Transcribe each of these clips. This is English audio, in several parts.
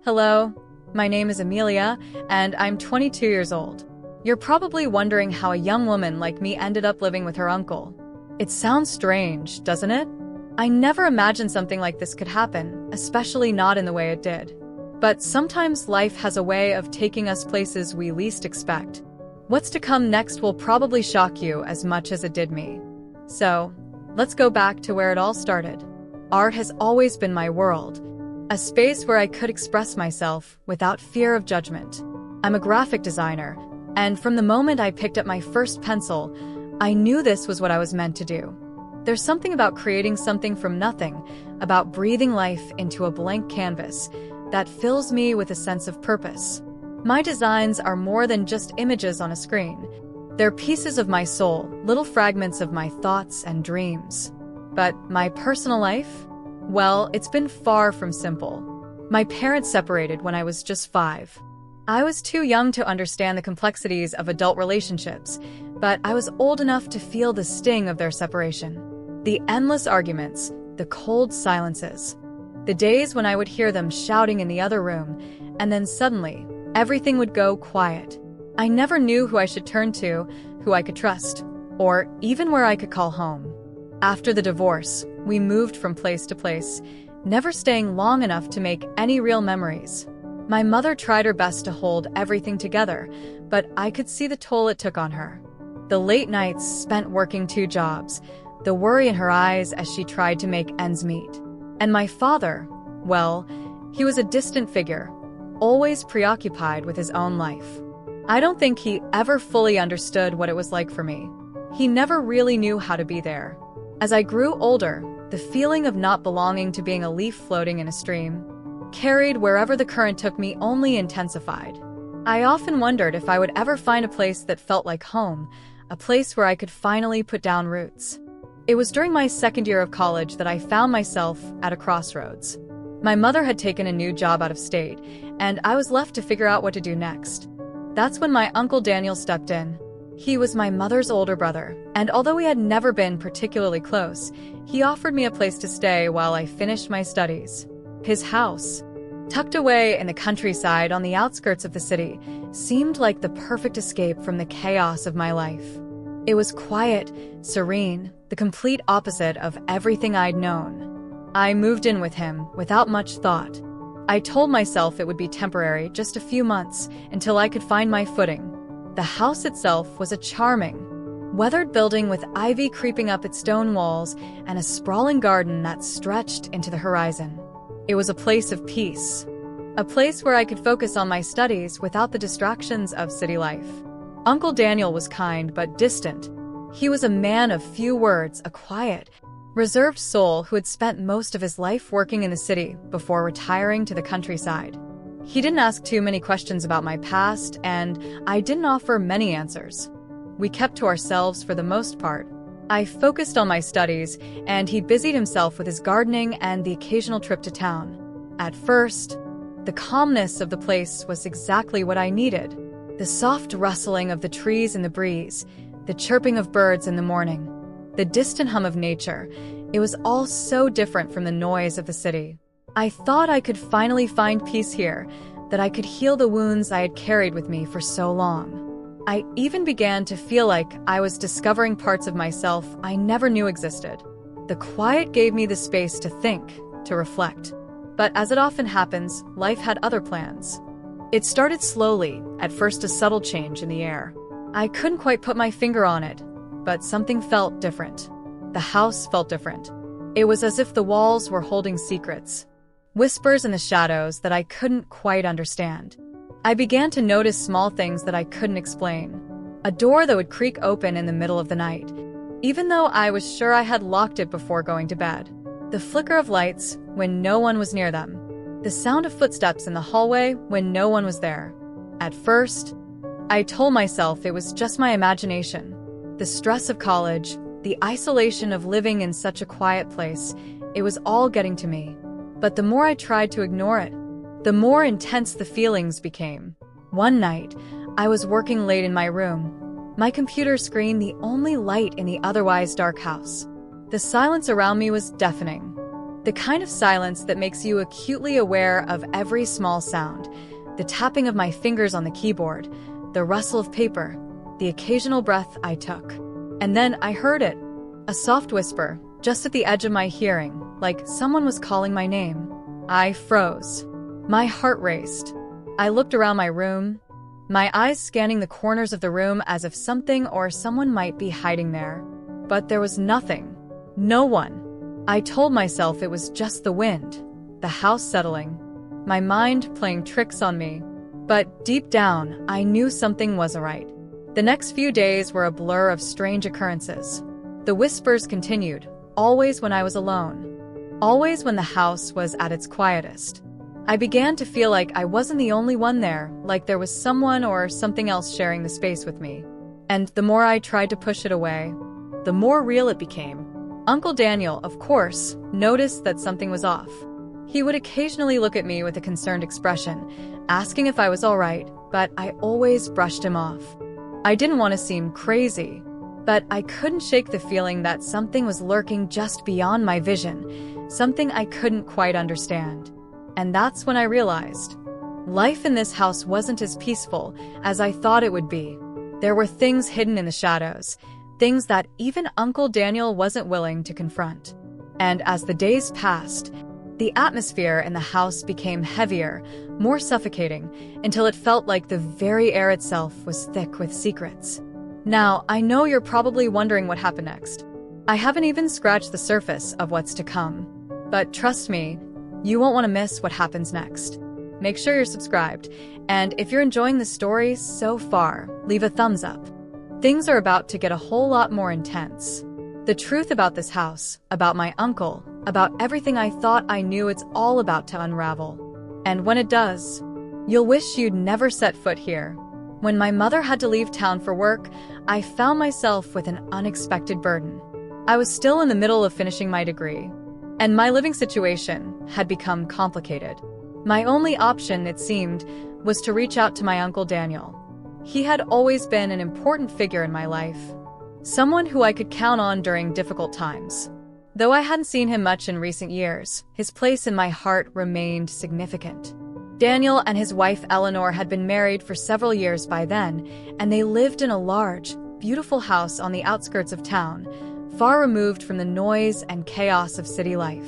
Hello, my name is Amelia, and I'm 22 years old. You're probably wondering how a young woman like me ended up living with her uncle. It sounds strange, doesn't it? I never imagined something like this could happen, especially not in the way it did. But sometimes life has a way of taking us places we least expect. What's to come next will probably shock you as much as it did me. So, let's go back to where it all started. Art has always been my world, a space where I could express myself without fear of judgment. I'm a graphic designer, and from the moment I picked up my first pencil, I knew this was what I was meant to do. There's something about creating something from nothing, about breathing life into a blank canvas, that fills me with a sense of purpose. My designs are more than just images on a screen. They're pieces of my soul, little fragments of my thoughts and dreams. But my personal life? Well, it's been far from simple. My parents separated when I was just 5. I was too young to understand the complexities of adult relationships, but I was old enough to feel the sting of their separation. The endless arguments, the cold silences. The days when I would hear them shouting in the other room, and then suddenly, everything would go quiet. I never knew who I should turn to, who I could trust, or even where I could call home. After the divorce, we moved from place to place, never staying long enough to make any real memories. My mother tried her best to hold everything together, but I could see the toll it took on her. The late nights spent working 2 jobs, the worry in her eyes as she tried to make ends meet. And my father, well, he was a distant figure, always preoccupied with his own life. I don't think he ever fully understood what it was like for me. He never really knew how to be there. As I grew older, the feeling of not belonging to being a leaf floating in a stream, carried wherever the current took me, only intensified. I often wondered if I would ever find a place that felt like home, a place where I could finally put down roots. It was during my second year of college that I found myself at a crossroads. My mother had taken a new job out of state, and I was left to figure out what to do next. That's when my Uncle Daniel stepped in. He was my mother's older brother, and although we had never been particularly close, he offered me a place to stay while I finished my studies. His house, tucked away in the countryside on the outskirts of the city, seemed like the perfect escape from the chaos of my life. It was quiet, serene, the complete opposite of everything I'd known. I moved in with him without much thought. I told myself it would be temporary, just a few months, until I could find my footing. The house itself was a charming, weathered building with ivy creeping up its stone walls and a sprawling garden that stretched into the horizon. It was a place of peace, a place where I could focus on my studies without the distractions of city life. Uncle Daniel was kind but distant. He was a man of few words, a quiet, reserved soul who had spent most of his life working in the city before retiring to the countryside. He didn't ask too many questions about my past, and I didn't offer many answers. We kept to ourselves for the most part. I focused on my studies, and he busied himself with his gardening and the occasional trip to town. At first, the calmness of the place was exactly what I needed. The soft rustling of the trees in the breeze, the chirping of birds in the morning, the distant hum of nature. It was all so different from the noise of the city. I thought I could finally find peace here, that I could heal the wounds I had carried with me for so long. I even began to feel like I was discovering parts of myself I never knew existed. The quiet gave me the space to think, to reflect. But as it often happens, life had other plans. It started slowly, at first a subtle change in the air. I couldn't quite put my finger on it, but something felt different. The house felt different. It was as if the walls were holding secrets, whispers in the shadows that I couldn't quite understand. I began to notice small things that I couldn't explain. A door that would creak open in the middle of the night, even though I was sure I had locked it before going to bed. The flicker of lights when no one was near them. The sound of footsteps in the hallway when no one was there. At first, I told myself it was just my imagination. The stress of college, the isolation of living in such a quiet place, it was all getting to me. But the more I tried to ignore it, the more intense the feelings became. One night, I was working late in my room, my computer screen the only light in the otherwise dark house. The silence around me was deafening. The kind of silence that makes you acutely aware of every small sound. The tapping of my fingers on the keyboard, the rustle of paper, the occasional breath I took. And then I heard it. A soft whisper, just at the edge of my hearing, like someone was calling my name. I froze. My heart raced. I looked around my room, my eyes scanning the corners of the room as if something or someone might be hiding there. But there was nothing. No one. I told myself it was just the wind, the house settling, my mind playing tricks on me. But deep down, I knew something wasn't right. The next few days were a blur of strange occurrences. The whispers continued, always when I was alone. Always when the house was at its quietest. I began to feel like I wasn't the only one there, like there was someone or something else sharing the space with me. And the more I tried to push it away, the more real it became. Uncle Daniel, of course, noticed that something was off. He would occasionally look at me with a concerned expression, asking if I was all right, but I always brushed him off. I didn't want to seem crazy, but I couldn't shake the feeling that something was lurking just beyond my vision, something I couldn't quite understand. And that's when I realized life in this house wasn't as peaceful as I thought it would be. There were things hidden in the shadows, things that even Uncle Daniel wasn't willing to confront. And as the days passed, the atmosphere in the house became heavier, more suffocating, until it felt like the very air itself was thick with secrets. Now, I know you're probably wondering what happened next. I haven't even scratched the surface of what's to come. But trust me, you won't want to miss what happens next. Make sure you're subscribed, and if you're enjoying the story so far, leave a thumbs up. Things are about to get a whole lot more intense. The truth about this house, about my uncle, about everything I thought I knew, it's all about to unravel. And when it does, you'll wish you'd never set foot here. When my mother had to leave town for work, I found myself with an unexpected burden. I was still in the middle of finishing my degree, and my living situation had become complicated. My only option, it seemed, was to reach out to my Uncle Daniel. He had always been an important figure in my life, someone who I could count on during difficult times. Though I hadn't seen him much in recent years, his place in my heart remained significant. Daniel and his wife Eleanor had been married for several years by then, and they lived in a large, beautiful house on the outskirts of town, far removed from the noise and chaos of city life.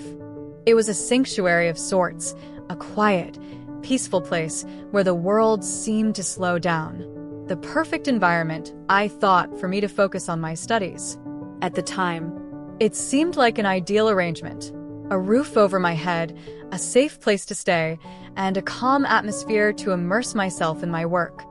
It was a sanctuary of sorts, a quiet, peaceful place where the world seemed to slow down. The perfect environment, I thought, for me to focus on my studies. At the time, it seemed like an ideal arrangement. A roof over my head, a safe place to stay, and a calm atmosphere to immerse myself in my work.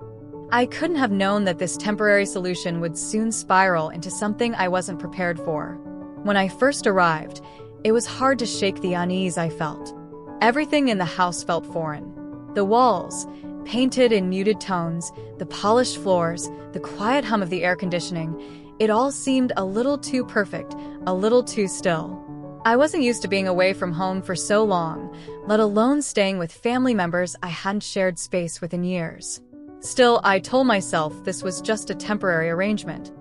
I couldn't have known that this temporary solution would soon spiral into something I wasn't prepared for. When I first arrived, it was hard to shake the unease I felt. Everything in the house felt foreign. The walls, painted in muted tones, the polished floors, the quiet hum of the air conditioning, it all seemed a little too perfect, a little too still. I wasn't used to being away from home for so long, let alone staying with family members I hadn't shared space with in years. Still, I told myself this was just a temporary arrangement.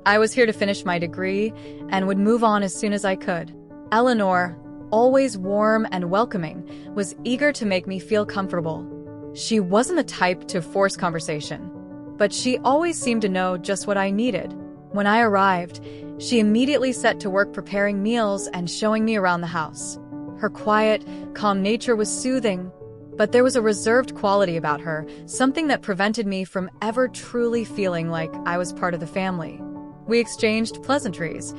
I was here to finish my degree and would move on as soon as I could. Eleanor, always warm and welcoming, was eager to make me feel comfortable. She wasn't the type to force conversation, but she always seemed to know just what I needed. When I arrived, she immediately set to work preparing meals and showing me around the house. Her quiet, calm nature was soothing, but there was a reserved quality about her, something that prevented me from ever truly feeling like I was part of the family. We exchanged pleasantries,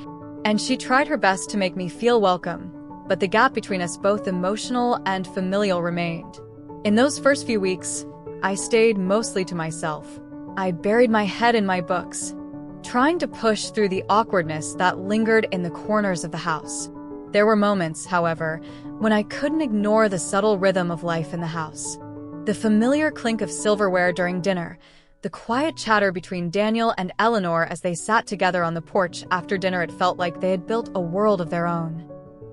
and she tried her best to make me feel welcome, but the gap between us, both emotional and familial, remained. In those first few weeks, I stayed mostly to myself. I buried my head in my books, trying to push through the awkwardness that lingered in the corners of the house. There were moments, however, when I couldn't ignore the subtle rhythm of life in the house. The familiar clink of silverware during dinner, the quiet chatter between Daniel and Eleanor as they sat together on the porch after dinner. It felt like they had built a world of their own,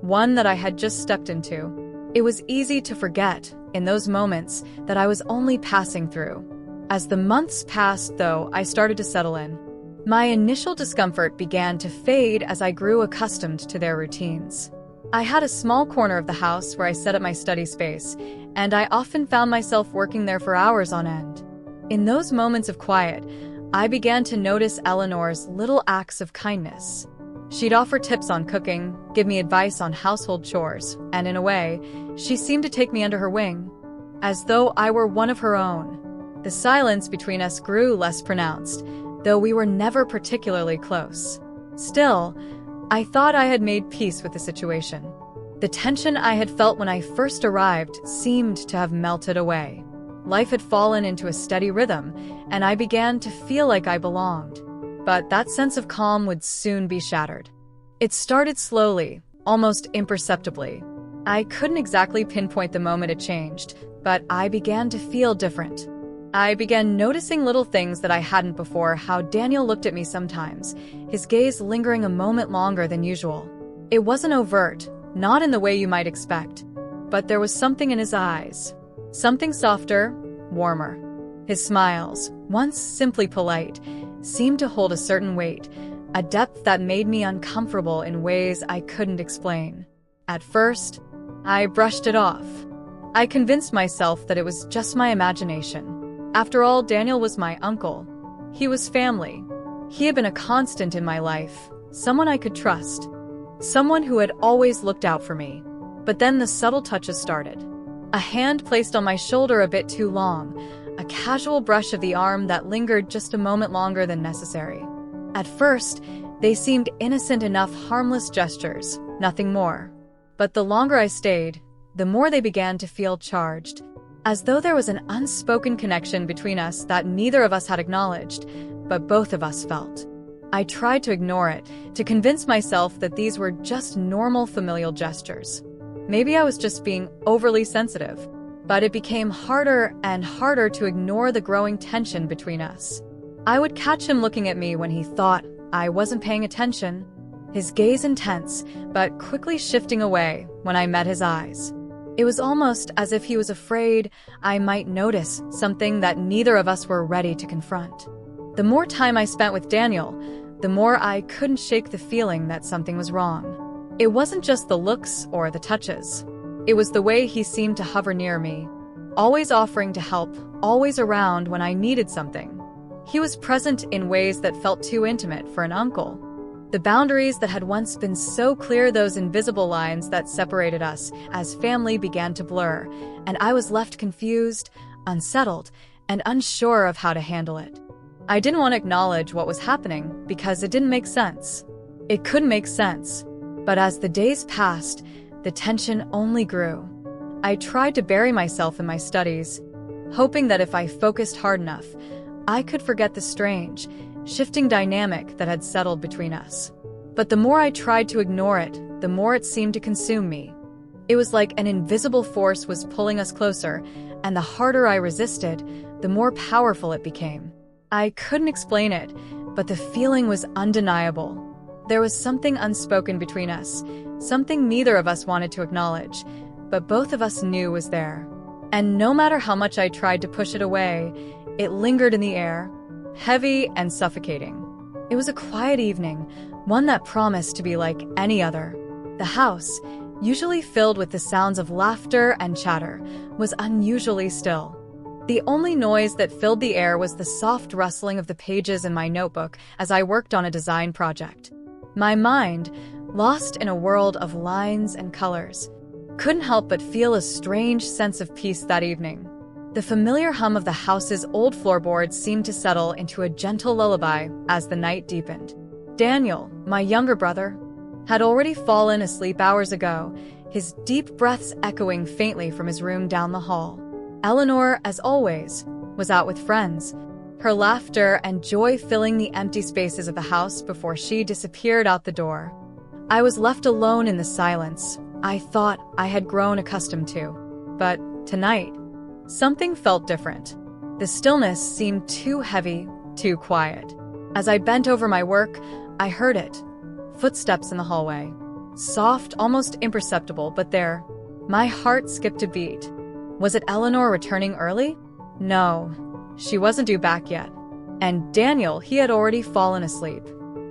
one that I had just stepped into. It was easy to forget, in those moments, that I was only passing through. As the months passed, though, I started to settle in. My initial discomfort began to fade as I grew accustomed to their routines. I had a small corner of the house where I set up my study space, and I often found myself working there for hours on end. In those moments of quiet, I began to notice Eleanor's little acts of kindness. She'd offer tips on cooking, give me advice on household chores, and in a way, she seemed to take me under her wing, as though I were one of her own. The silence between us grew less pronounced, though we were never particularly close. Still, I thought I had made peace with the situation. The tension I had felt when I first arrived seemed to have melted away. Life had fallen into a steady rhythm, and I began to feel like I belonged. But that sense of calm would soon be shattered. It started slowly, almost imperceptibly. I couldn't exactly pinpoint the moment it changed, but I began to feel different. I began noticing little things that I hadn't before, how Daniel looked at me sometimes, his gaze lingering a moment longer than usual. It wasn't overt, not in the way you might expect, but there was something in his eyes. Something softer, warmer. His smiles, once simply polite, seemed to hold a certain weight, a depth that made me uncomfortable in ways I couldn't explain. At first, I brushed it off. I convinced myself that it was just my imagination. After all, Daniel was my uncle. He was family. He had been a constant in my life, someone I could trust, someone who had always looked out for me. But then the subtle touches started. A hand placed on my shoulder a bit too long, a casual brush of the arm that lingered just a moment longer than necessary. At first, they seemed innocent enough, harmless gestures, nothing more. But the longer I stayed, the more they began to feel charged, as though there was an unspoken connection between us that neither of us had acknowledged, but both of us felt. I tried to ignore it, to convince myself that these were just normal familial gestures. Maybe I was just being overly sensitive, but it became harder and harder to ignore the growing tension between us. I would catch him looking at me when he thought I wasn't paying attention, his gaze intense, but quickly shifting away when I met his eyes. It was almost as if he was afraid I might notice something that neither of us were ready to confront. The more time I spent with Daniel, the more I couldn't shake the feeling that something was wrong. It wasn't just the looks or the touches. It was the way he seemed to hover near me, always offering to help, always around when I needed something. He was present in ways that felt too intimate for an uncle. The boundaries that had once been so clear, those invisible lines that separated us as family, began to blur, and I was left confused, unsettled, and unsure of how to handle it. I didn't want to acknowledge what was happening because it didn't make sense. It couldn't make sense. But as the days passed, the tension only grew. I tried to bury myself in my studies, hoping that if I focused hard enough, I could forget the strange, shifting dynamic that had settled between us. But the more I tried to ignore it, the more it seemed to consume me. It was like an invisible force was pulling us closer, and the harder I resisted, the more powerful it became. I couldn't explain it, but the feeling was undeniable. There was something unspoken between us, something neither of us wanted to acknowledge, but both of us knew was there. And no matter how much I tried to push it away, it lingered in the air, heavy and suffocating. It was a quiet evening, one that promised to be like any other. The house, usually filled with the sounds of laughter and chatter, was unusually still. The only noise that filled the air was the soft rustling of the pages in my notebook as I worked on a design project. My mind, lost in a world of lines and colors, couldn't help but feel a strange sense of peace that evening. The familiar hum of the house's old floorboards seemed to settle into a gentle lullaby as the night deepened. Daniel, my younger brother, had already fallen asleep hours ago, his deep breaths echoing faintly from his room down the hall. Eleanor, as always, was out with friends, her laughter and joy filling the empty spaces of the house before she disappeared out the door. I was left alone in the silence I thought I had grown accustomed to. But tonight, something felt different. The stillness seemed too heavy, too quiet. As I bent over my work, I heard it. Footsteps in the hallway. Soft, almost imperceptible, but there. My heart skipped a beat. Was it Eleanor returning early? No, she wasn't due back yet. And Daniel, he had already fallen asleep.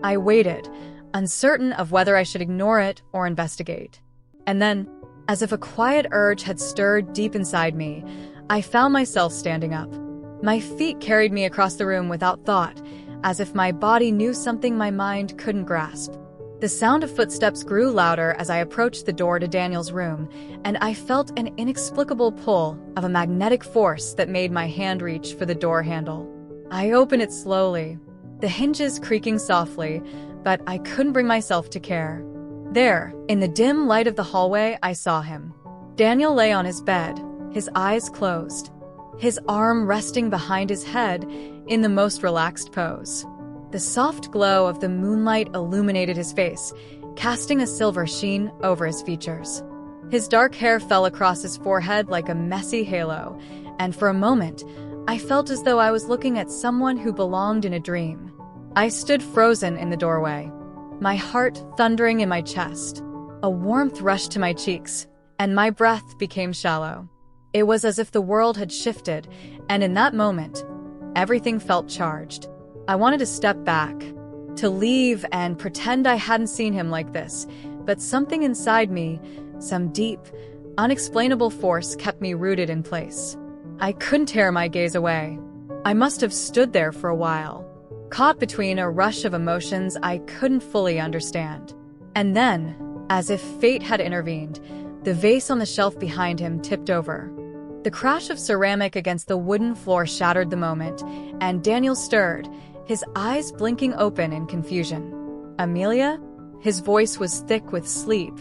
I waited, uncertain of whether I should ignore it or investigate. And then, as if a quiet urge had stirred deep inside me, I found myself standing up. My feet carried me across the room without thought, as if my body knew something my mind couldn't grasp. The sound of footsteps grew louder as I approached the door to Daniel's room, and I felt an inexplicable pull of a magnetic force that made my hand reach for the door handle. I opened it slowly, the hinges creaking softly, but I couldn't bring myself to care. There, in the dim light of the hallway, I saw him. Daniel lay on his bed, his eyes closed, his arm resting behind his head in the most relaxed pose. The soft glow of the moonlight illuminated his face, casting a silver sheen over his features. His dark hair fell across his forehead like a messy halo, and for a moment, I felt as though I was looking at someone who belonged in a dream. I stood frozen in the doorway, my heart thundering in my chest. A warmth rushed to my cheeks, and my breath became shallow. It was as if the world had shifted, and in that moment, everything felt charged. I wanted to step back, to leave and pretend I hadn't seen him like this, but something inside me, some deep, unexplainable force kept me rooted in place. I couldn't tear my gaze away. I must have stood there for a while, caught between a rush of emotions I couldn't fully understand. And then, as if fate had intervened, the vase on the shelf behind him tipped over. The crash of ceramic against the wooden floor shattered the moment, and Daniel stirred, his eyes blinking open in confusion. "Amelia?" His voice was thick with sleep,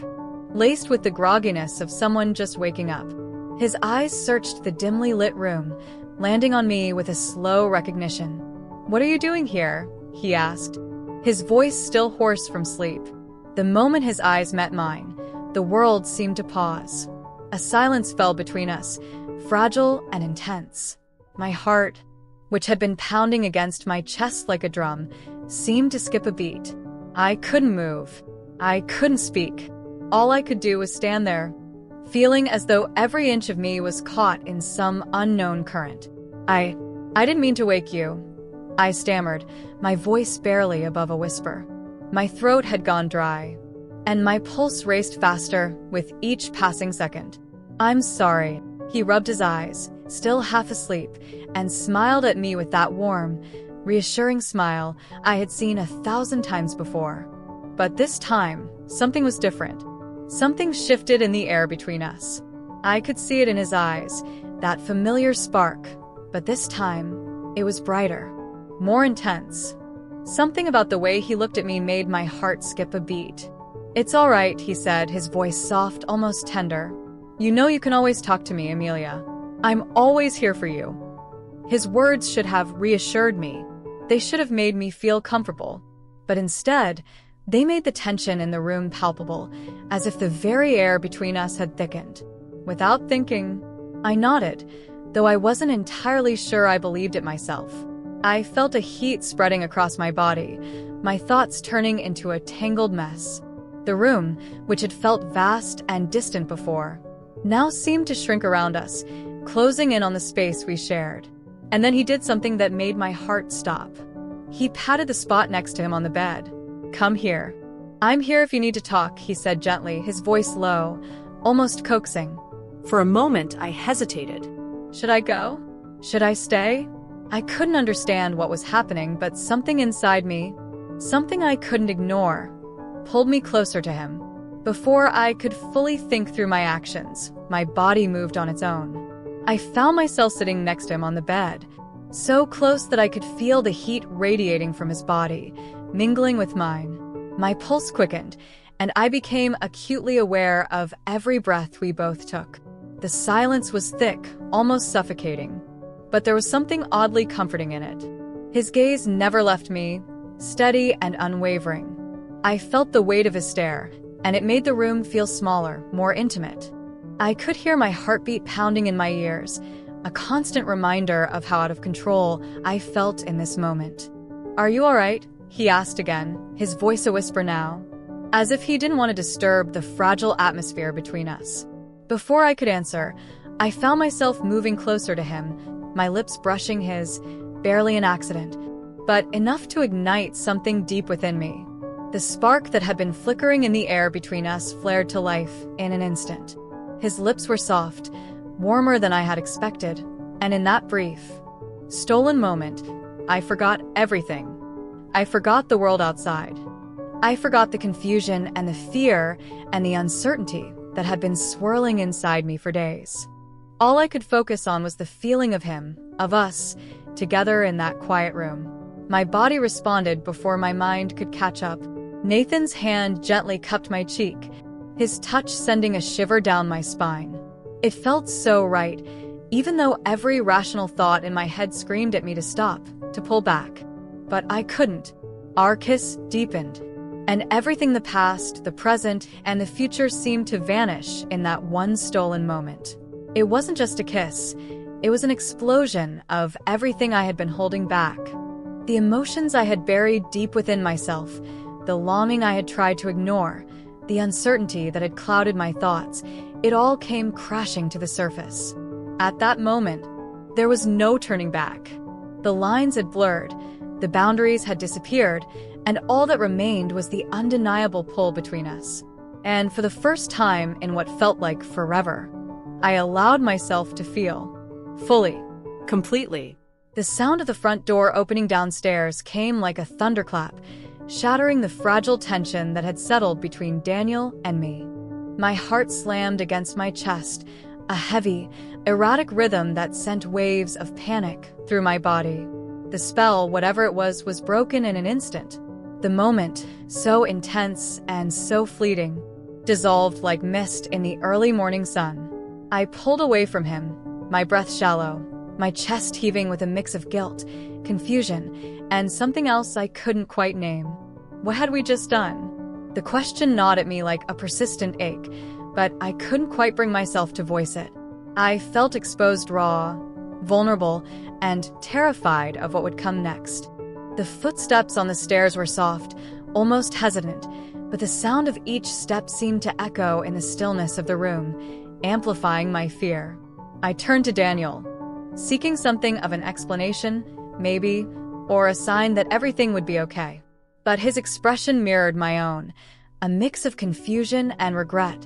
laced with the grogginess of someone just waking up. His eyes searched the dimly lit room, landing on me with a slow recognition. "What are you doing here?" he asked, his voice still hoarse from sleep. The moment his eyes met mine, the world seemed to pause. A silence fell between us, fragile and intense. My heart, which had been pounding against my chest like a drum, seemed to skip a beat. I couldn't move. I couldn't speak. All I could do was stand there, feeling as though every inch of me was caught in some unknown current. I didn't mean to wake you," I stammered, my voice barely above a whisper. My throat had gone dry, and my pulse raced faster with each passing second. "I'm sorry." He rubbed his eyes, still half asleep, and smiled at me with that warm, reassuring smile I had seen 1,000 times before. But this time, something was different. Something shifted in the air between us. I could see it in his eyes, that familiar spark, but this time, it was brighter, more intense. Something about the way he looked at me made my heart skip a beat. "It's all right," he said, his voice soft, almost tender. "You know you can always talk to me, Amelia. I'm always here for you." His words should have reassured me. They should have made me feel comfortable. But instead, they made the tension in the room palpable, as if the very air between us had thickened. Without thinking, I nodded, though I wasn't entirely sure I believed it myself. I felt a heat spreading across my body, my thoughts turning into a tangled mess. The room, which had felt vast and distant before, now seemed to shrink around us, closing in on the space we shared. And then he did something that made my heart stop. He patted the spot next to him on the bed. "Come here." "I'm here if you need to talk," he said gently, his voice low, almost coaxing. For a moment, I hesitated. Should I go? Should I stay? I couldn't understand what was happening, but something inside me, something I couldn't ignore, pulled me closer to him. Before I could fully think through my actions, my body moved on its own. I found myself sitting next to him on the bed, so close that I could feel the heat radiating from his body, mingling with mine. My pulse quickened, and I became acutely aware of every breath we both took. The silence was thick, almost suffocating, but there was something oddly comforting in it. His gaze never left me, steady and unwavering. I felt the weight of his stare, and it made the room feel smaller, more intimate. I could hear my heartbeat pounding in my ears, a constant reminder of how out of control I felt in this moment. "Are you all right?" he asked again, his voice a whisper now, as if he didn't want to disturb the fragile atmosphere between us. Before I could answer, I found myself moving closer to him, my lips brushing his, barely an accident, but enough to ignite something deep within me. The spark that had been flickering in the air between us flared to life in an instant. His lips were soft, warmer than I had expected, and in that brief, stolen moment, I forgot everything. I forgot the world outside. I forgot the confusion and the fear and the uncertainty that had been swirling inside me for days. All I could focus on was the feeling of him, of us, together in that quiet room. My body responded before my mind could catch up. Nathan's hand gently cupped my cheek, his touch sending a shiver down my spine. It felt so right, even though every rational thought in my head screamed at me to stop, to pull back. But I couldn't. Our kiss deepened, and everything the past, the present, and the future seemed to vanish in that one stolen moment. It wasn't just a kiss. It was an explosion of everything I had been holding back. The emotions I had buried deep within myself, the longing I had tried to ignore, the uncertainty that had clouded my thoughts, it all came crashing to the surface. At that moment, there was no turning back. The lines had blurred, the boundaries had disappeared, and all that remained was the undeniable pull between us. And for the first time in what felt like forever, I allowed myself to feel. Fully. Completely. The sound of the front door opening downstairs came like a thunderclap, shattering the fragile tension that had settled between Daniel and me. My heart slammed against my chest, a heavy, erratic rhythm that sent waves of panic through my body. The spell, whatever it was broken in an instant. The moment, so intense and so fleeting, dissolved like mist in the early morning sun. I pulled away from him, my breath shallow, my chest heaving with a mix of guilt, confusion, and something else I couldn't quite name. What had we just done? The question gnawed at me like a persistent ache, but I couldn't quite bring myself to voice it. I felt exposed, raw, vulnerable, and terrified of what would come next. The footsteps on the stairs were soft, almost hesitant, but the sound of each step seemed to echo in the stillness of the room, amplifying my fear. I turned to Daniel, seeking something of an explanation, maybe, or a sign that everything would be okay. But his expression mirrored my own, a mix of confusion and regret,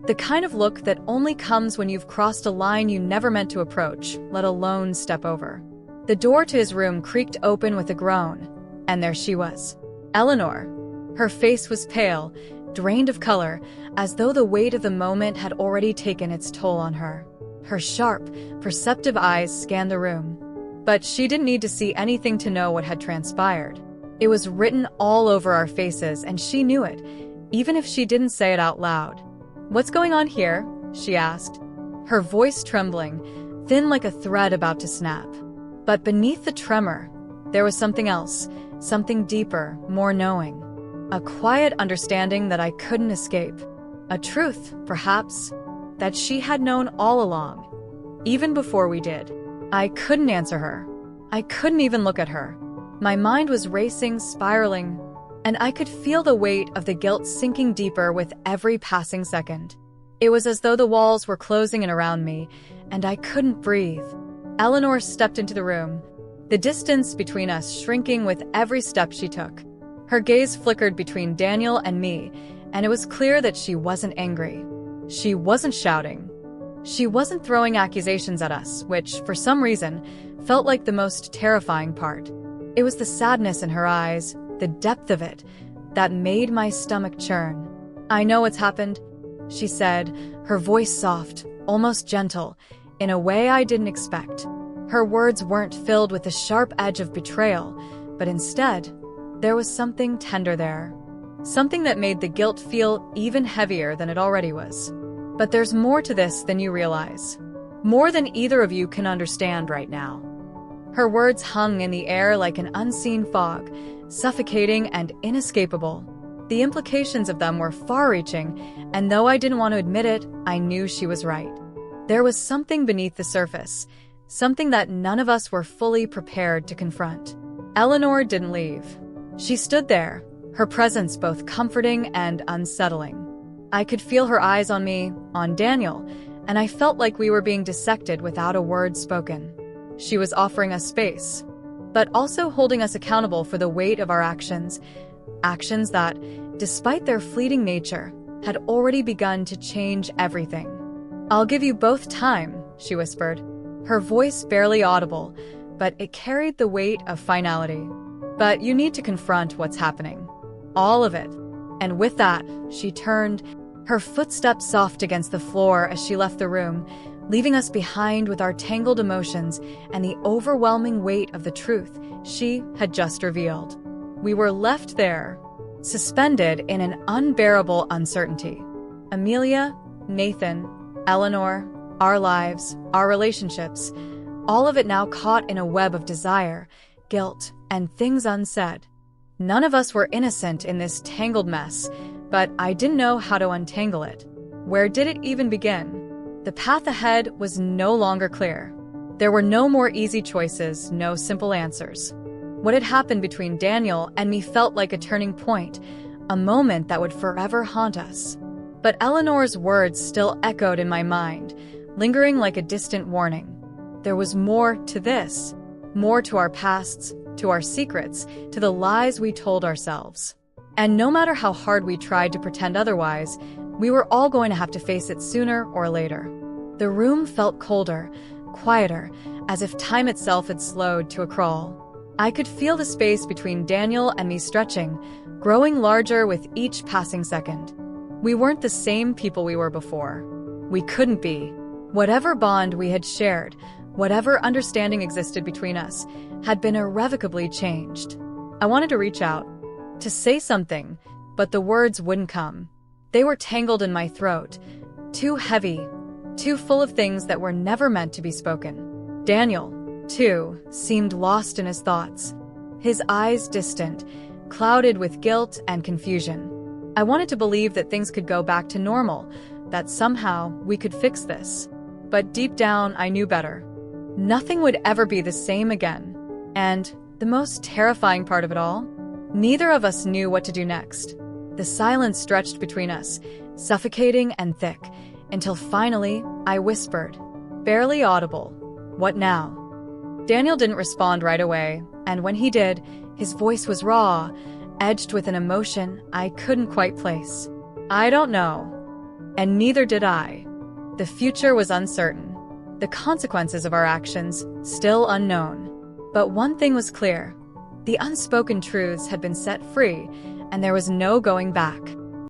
the kind of look that only comes when you've crossed a line you never meant to approach, let alone step over. The door to his room creaked open with a groan, and there she was, Eleanor. Her face was pale, drained of color, as though the weight of the moment had already taken its toll on her. Her sharp, perceptive eyes scanned the room. But she didn't need to see anything to know what had transpired. It was written all over our faces, and she knew it, even if she didn't say it out loud. "What's going on here?" she asked, her voice trembling, thin like a thread about to snap. But beneath the tremor, there was something else, something deeper, more knowing. A quiet understanding that I couldn't escape. A truth, perhaps, that she had known all along, even before we did. I couldn't answer her. I couldn't even look at her. My mind was racing, spiraling, and I could feel the weight of the guilt sinking deeper with every passing second. It was as though the walls were closing in around me, and I couldn't breathe. Eleanor stepped into the room, the distance between us shrinking with every step she took. Her gaze flickered between Daniel and me, and it was clear that she wasn't angry. She wasn't shouting. She wasn't throwing accusations at us, which, for some reason, felt like the most terrifying part. It was the sadness in her eyes, the depth of it, that made my stomach churn. "I know what's happened," she said, her voice soft, almost gentle, in a way I didn't expect. Her words weren't filled with the sharp edge of betrayal, but instead, there was something tender there. Something that made the guilt feel even heavier than it already was. "But there's more to this than you realize. More than either of you can understand right now." Her words hung in the air like an unseen fog, suffocating and inescapable. The implications of them were far-reaching, and though I didn't want to admit it, I knew she was right. There was something beneath the surface, something that none of us were fully prepared to confront. Eleanor didn't leave. She stood there, her presence both comforting and unsettling. I could feel her eyes on me, on Daniel, and I felt like we were being dissected without a word spoken. She was offering us space, but also holding us accountable for the weight of our actions, Actions that, despite their fleeting nature, had already begun to change everything. "I'll give you both time," she whispered, her voice barely audible, but it carried the weight of finality. "But you need to confront what's happening. All of it." And with that, she turned, her footsteps soft against the floor as she left the room, leaving us behind with our tangled emotions and the overwhelming weight of the truth she had just revealed. We were left there, suspended in an unbearable uncertainty. Amelia, Nathan, Eleanor, our lives, our relationships, all of it now caught in a web of desire, guilt, and things unsaid. None of us were innocent in this tangled mess, but I didn't know how to untangle it. Where did it even begin? The path ahead was no longer clear. There were no more easy choices, no simple answers. What had happened between Daniel and me felt like a turning point, a moment that would forever haunt us. But Eleanor's words still echoed in my mind, lingering like a distant warning. There was more to this, more to our pasts, to our secrets, to the lies we told ourselves. And no matter how hard we tried to pretend otherwise, we were all going to have to face it sooner or later. The room felt colder, quieter, as if time itself had slowed to a crawl. I could feel the space between Daniel and me stretching, growing larger with each passing second. We weren't the same people we were before. We couldn't be. Whatever bond we had shared, whatever understanding existed between us, had been irrevocably changed. I wanted to reach out, to say something, but the words wouldn't come. They were tangled in my throat, too heavy, too full of things that were never meant to be spoken. Daniel, too, seemed lost in his thoughts, his eyes distant, clouded with guilt and confusion. I wanted to believe that things could go back to normal, that somehow we could fix this. But deep down, I knew better. Nothing would ever be the same again. And the most terrifying part of it all, neither of us knew what to do next. The silence stretched between us, suffocating and thick, until finally I whispered, barely audible, "What now?" Daniel didn't respond right away, and when he did, his voice was raw, edged with an emotion I couldn't quite place. "I don't know." And neither did I. The future was uncertain, the consequences of our actions still unknown. But one thing was clear. The unspoken truths had been set free, and there was no going back.